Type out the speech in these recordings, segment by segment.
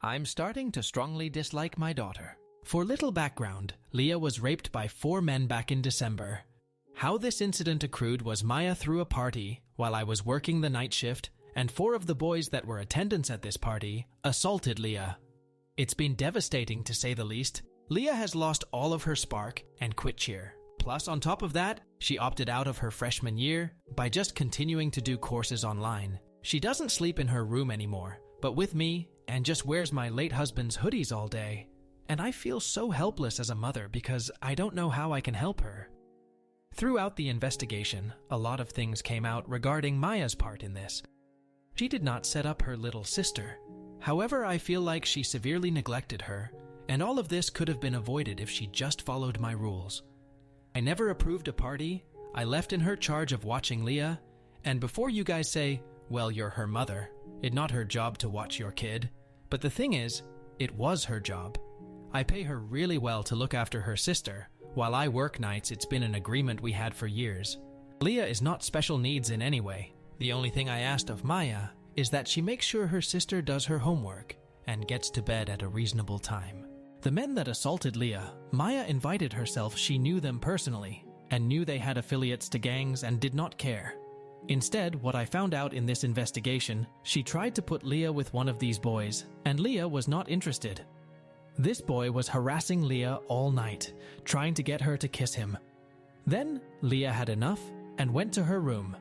I'm starting to strongly dislike my daughter. For little background, Leah was raped by 4 men back in December. How this incident accrued was Maya threw a party while I was working the night shift, and 4 of the boys that were attendants at this party assaulted Leah. It's been devastating to say the least. Leah has lost all of her spark and quit cheer. Plus, on top of that, she opted out of her freshman year by just continuing to do courses online. She doesn't sleep in her room anymore, but with me, and just wears my late husband's hoodies all day. And I feel so helpless as a mother because I don't know how I can help her. Throughout the investigation, a lot of things came out regarding Maya's part in this. She did not set up her little sister. However, I feel like she severely neglected her, and all of this could have been avoided if she just followed my rules. I never approved a party. I left in her charge of watching Leah, and before you guys say, well, you're her mother, it's not her job to watch your kid. But the thing is, it was her job. I pay her really well to look after her sister. While I work nights, it's been an agreement we had for years. Leah is not special needs in any way. The only thing I asked of Maya is that she makes sure her sister does her homework and gets to bed at a reasonable time. The men that assaulted Leah, Maya invited herself she knew them personally and knew they had affiliates to gangs and did not care. Instead, what I found out in this investigation, she tried to put Leah with one of these boys, and Leah was not interested. This boy was harassing Leah all night, trying to get her to kiss him. Then, Leah had enough and went to her room.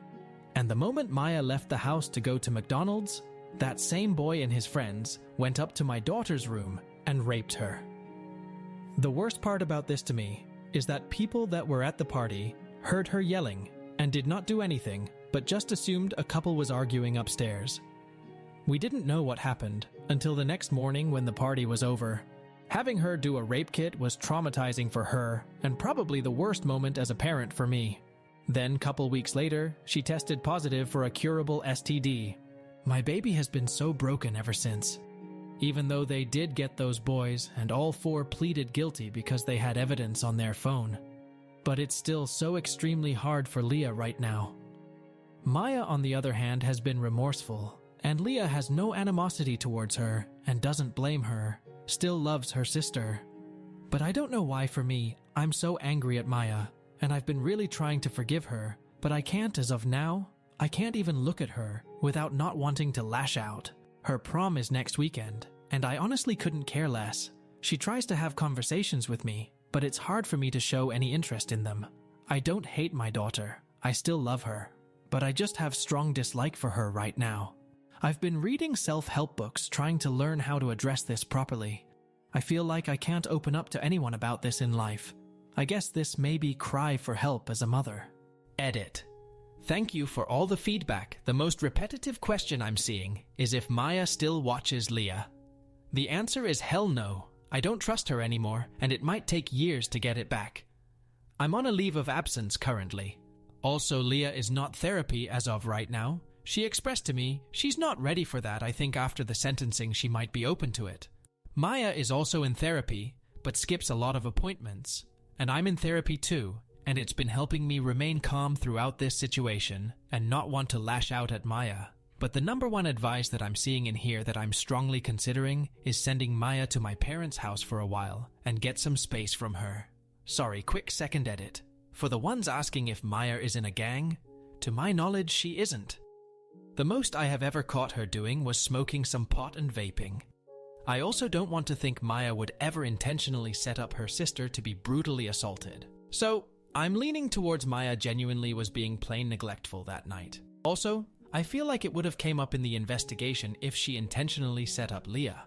And the moment Maya left the house to go to McDonald's, that same boy and his friends went up to my daughter's room and raped her. The worst part about this to me is that people that were at the party heard her yelling and did not do anything, but just assumed a couple was arguing upstairs. We didn't know what happened until the next morning when the party was over. Having her do a rape kit was traumatizing for her and probably the worst moment as a parent for me. Then, couple weeks later, she tested positive for a curable STD. My baby has been so broken ever since. Even though they did get those boys, and all 4 pleaded guilty because they had evidence on their phone. But it's still so extremely hard for Leah right now. Maya, on the other hand, has been remorseful, and Leah has no animosity towards her and doesn't blame her, still loves her sister. But I don't know why for me, I'm so angry at Maya, and I've been really trying to forgive her, but I can't as of now. I can't even look at her without not wanting to lash out. Her prom is next weekend, and I honestly couldn't care less. She tries to have conversations with me, but it's hard for me to show any interest in them. I don't hate my daughter. I still love her, but I just have strong dislike for her right now. I've been reading self-help books trying to learn how to address this properly. I feel like I can't open up to anyone about this in life. I guess this may be cry for help as a mother. Edit. Thank you for all the feedback. The most repetitive question I'm seeing is if Maya still watches Leah. The answer is hell no. I don't trust her anymore, and it might take years to get it back. I'm on a leave of absence currently. Also, Leah is not therapy as of right now. She expressed to me she's not ready for that. I think after the sentencing she might be open to it. Maya is also in therapy, but skips a lot of appointments. And I'm in therapy too, and it's been helping me remain calm throughout this situation and not want to lash out at Maya. But the number one advice that I'm seeing in here that I'm strongly considering is sending Maya to my parents' house for a while and get some space from her. Sorry, quick second edit. For the ones asking if Maya is in a gang, to my knowledge she isn't. The most I have ever caught her doing was smoking some pot and vaping. I also don't want to think Maya would ever intentionally set up her sister to be brutally assaulted. So, I'm leaning towards Maya genuinely was being plain neglectful that night. Also, I feel like it would have came up in the investigation if she intentionally set up Leah.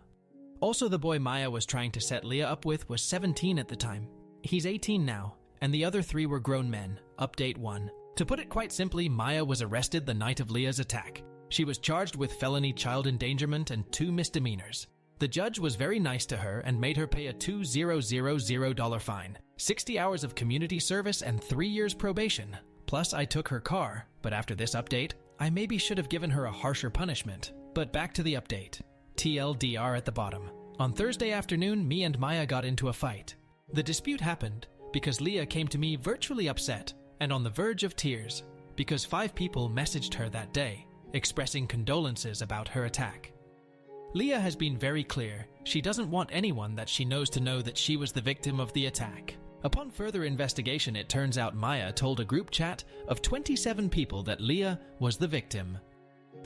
Also, the boy Maya was trying to set Leah up with was 17 at the time. He's 18 now, and the other 3 were grown men. Update 1. To put it quite simply, Maya was arrested the night of Leah's attack. She was charged with felony child endangerment and 2 misdemeanors. The judge was very nice to her and made her pay a $2,000 fine, 60 hours of community service, and 3 years probation. Plus, I took her car, but after this update, I maybe should have given her a harsher punishment. But back to the update. TLDR at the bottom. On Thursday afternoon, me and Maya got into a fight. The dispute happened because Leah came to me virtually upset and on the verge of tears because 5 people messaged her that day, expressing condolences about her attack. Leah has been very clear. She doesn't want anyone that she knows to know that she was the victim of the attack. Upon further investigation, it turns out Maya told a group chat of 27 people that Leah was the victim.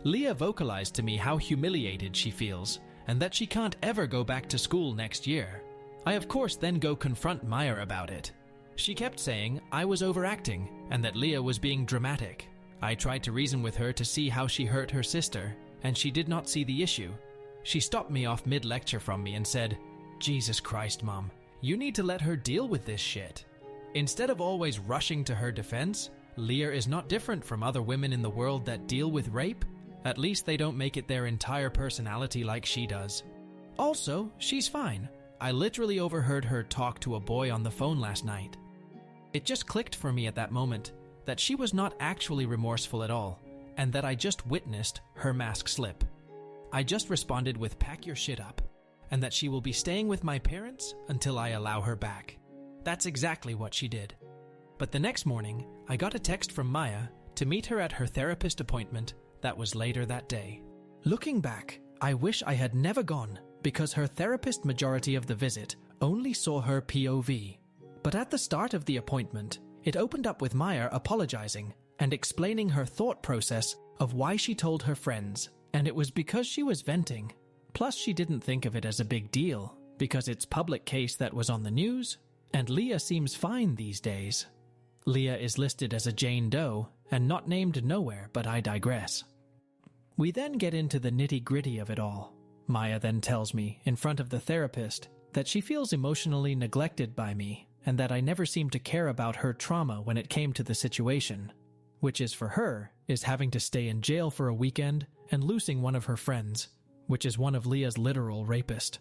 Leah vocalized to me how humiliated she feels and that she can't ever go back to school next year. I of course then go confront Maya about it. She kept saying I was overacting and that Leah was being dramatic. I tried to reason with her to see how she hurt her sister, and she did not see the issue. She stopped me off mid-lecture from me and said, "Jesus Christ, Mom, you need to let her deal with this shit." Instead of always rushing to her defense, Leah is not different from other women in the world that deal with rape. At least they don't make it their entire personality like she does. Also, she's fine. I literally overheard her talk to a boy on the phone last night. It just clicked for me at that moment that she was not actually remorseful at all, and that I just witnessed her mask slip. I just responded with "pack your shit up," and that she will be staying with my parents until I allow her back. That's exactly what she did. But the next morning, I got a text from Maya to meet her at her therapist appointment that was later that day. Looking back, I wish I had never gone because her therapist majority of the visit only saw her POV. But at the start of the appointment, it opened up with Maya apologizing and explaining her thought process of why she told her friends, and it was because she was venting. Plus, she didn't think of it as a big deal, because it's public case that was on the news, and Leah seems fine these days. Leah is listed as a Jane Doe, and not named nowhere, but I digress. We then get into the nitty-gritty of it all. Maya then tells me, in front of the therapist, that she feels emotionally neglected by me, and that I never seemed to care about her trauma when it came to the situation, which is for her, is having to stay in jail for a weekend and losing one of her friends, which is one of Leah's literal rapist.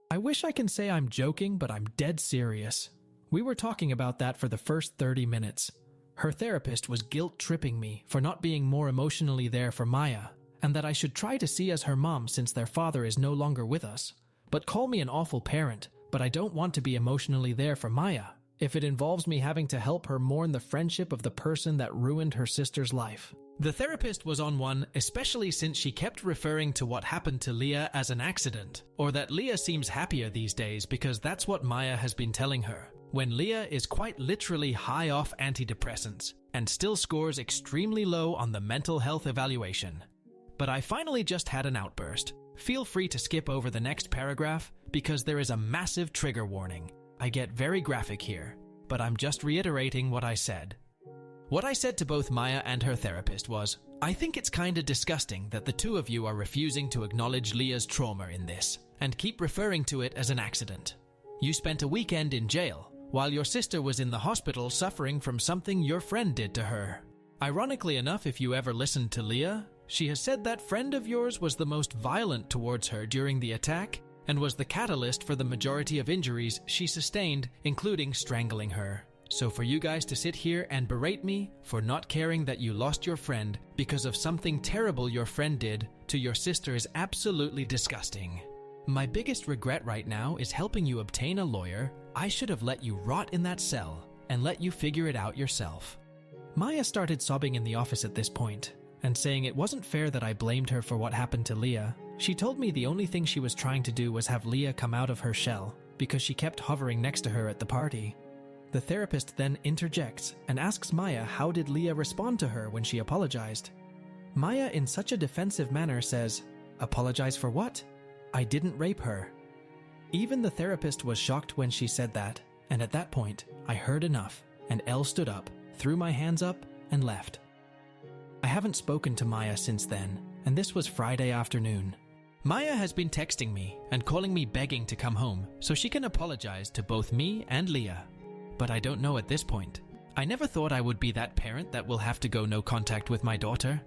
I wish I can say I'm joking, but I'm dead serious. We were talking about that for the first 30 minutes. Her therapist was guilt-tripping me for not being more emotionally there for Maya, and that I should try to see as her mom since their father is no longer with us. But call me an awful parent, but I don't want to be emotionally there for Maya, if it involves me having to help her mourn the friendship of the person that ruined her sister's life. The therapist was on one, especially since she kept referring to what happened to Leah as an accident, or that Leah seems happier these days because that's what Maya has been telling her, when Leah is quite literally high off antidepressants and still scores extremely low on the mental health evaluation. But I finally just had an outburst. Feel free to skip over the next paragraph because there is a massive trigger warning. I get very graphic here, but I'm just reiterating what I said. What I said to both Maya and her therapist was, I think it's kinda disgusting that the two of you are refusing to acknowledge Leah's trauma in this and keep referring to it as an accident. You spent a weekend in jail while your sister was in the hospital suffering from something your friend did to her. Ironically enough, if you ever listened to Leah, she has said that friend of yours was the most violent towards her during the attack and was the catalyst for the majority of injuries she sustained, including strangling her. So for you guys to sit here and berate me for not caring that you lost your friend because of something terrible your friend did to your sister is absolutely disgusting. My biggest regret right now is helping you obtain a lawyer. I should have let you rot in that cell and let you figure it out yourself. Maya started sobbing in the office at this point and saying it wasn't fair that I blamed her for what happened to Leah. She told me the only thing she was trying to do was have Leah come out of her shell because she kept hovering next to her at the party. The therapist then interjects and asks Maya how did Leah respond to her when she apologized. Maya, in such a defensive manner, says, "Apologize for what? I didn't rape her." Even the therapist was shocked when she said that, and at that point, I heard enough, and Elle stood up, threw my hands up, and left. I haven't spoken to Maya since then, and this was Friday afternoon. Maya has been texting me and calling me begging to come home so she can apologize to both me and Leah. But I don't know at this point. I never thought I would be that parent that will have to go no contact with my daughter.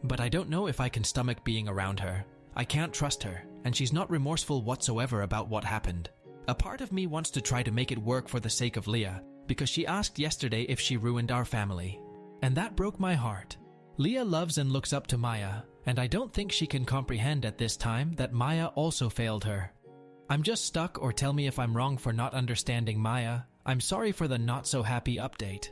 But I don't know if I can stomach being around her. I can't trust her, and she's not remorseful whatsoever about what happened. A part of me wants to try to make it work for the sake of Leah, because she asked yesterday if she ruined our family. And that broke my heart. Leah loves and looks up to Maya, and I don't think she can comprehend at this time that Maya also failed her. I'm just stuck, or tell me if I'm wrong for not understanding Maya. I'm sorry for the not-so-happy update.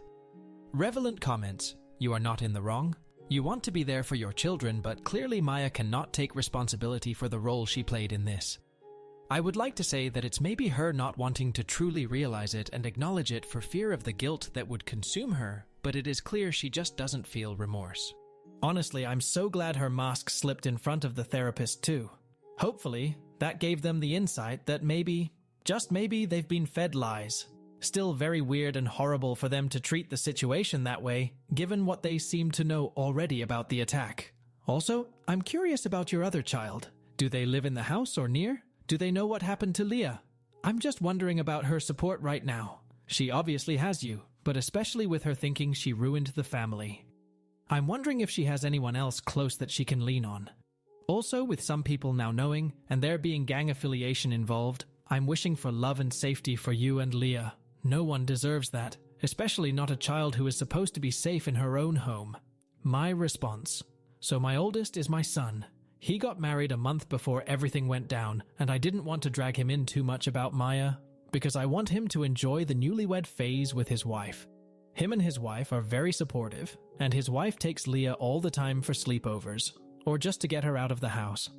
Relevant comments. You are not in the wrong. You want to be there for your children, but clearly Maya cannot take responsibility for the role she played in this. I would like to say that it's maybe her not wanting to truly realize it and acknowledge it for fear of the guilt that would consume her, but it is clear she just doesn't feel remorse. Honestly, I'm so glad her mask slipped in front of the therapist too. Hopefully, that gave them the insight that maybe, just maybe, they've been fed lies. Still very weird and horrible for them to treat the situation that way, given what they seem to know already about the attack. Also, I'm curious about your other child. Do they live in the house or near? Do they know what happened to Leah? I'm just wondering about her support right now. She obviously has you, but especially with her thinking she ruined the family. I'm wondering if she has anyone else close that she can lean on. Also, with some people now knowing, and there being gang affiliation involved, I'm wishing for love and safety for you and Leah. No one deserves that, especially not a child who is supposed to be safe in her own home. My response. So my oldest is my son. He got married a month before everything went down, and I didn't want to drag him in too much about Maya, because I want him to enjoy the newlywed phase with his wife. Him and his wife are very supportive, and his wife takes Leah all the time for sleepovers, or just to get her out of the house.